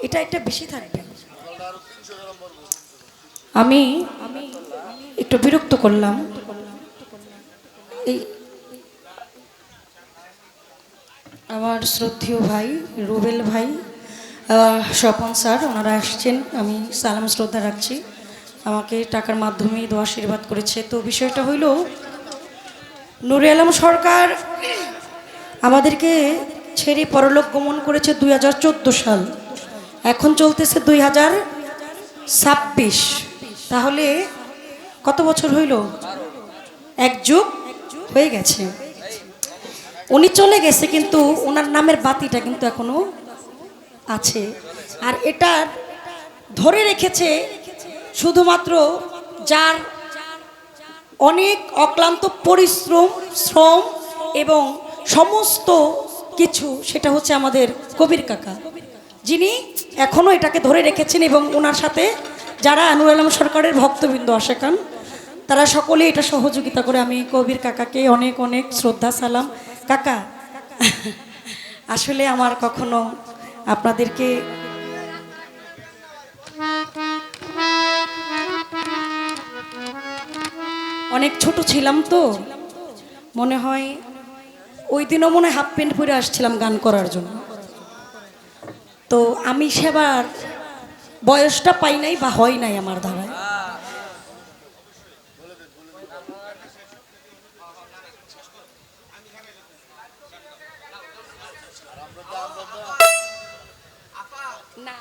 এটা একটা বেশি থাকবে। আমি একটু বিরক্ত করলাম। এই আমার শ্রদ্ধেয় ভাই রুবেল ভাই, স্বপন স্যার, ওনারা আসছেন, আমি সালাম শ্রদ্ধা রাখছি। আমাকে টাকার মাধ্যমেই দোয়া আশীর্বাদ করেছে। তো বিষয়টা হইল, নুরে আলম সরকার আমাদেরকে ছেড়ে পরলোক গমন করেছে 2014 সাল, এখন চলতেছে 2026। তাহলে কত বছর হইল? এক যুগ হয়ে গেছে। উনি চলে গেছে, কিন্তু ওনার নামের বাতিটা কিন্তু এখনো আছে। আর এটা ধরে রেখেছে শুধুমাত্র যার অনেক অক্লান্ত পরিশ্রম, শ্রম এবং সমস্ত কিছু, সেটা হচ্ছে আমাদের কবির কাকা, যিনি এখনও এটাকে ধরে রেখেছেন। এবং ওনার সাথে যারা নুর আলম সরকারের ভক্তবৃন্দ আশেকান, তারা সকলেই এটা সহযোগিতা করে। আমি কবির কাকাকে অনেক অনেক শ্রদ্ধা সালাম। কাকা, আসলে আমার কখনো আপনাদেরকে অনেক ছোট ছিলাম, তো মনে হয় ওই দিনও মনে হয় হাফ প্যান্ট পরে আসছিলাম গান করার জন্য। তো আমি সেবার বয়সটা পাই নাই বা হয় নাই আমার ধারায়। না,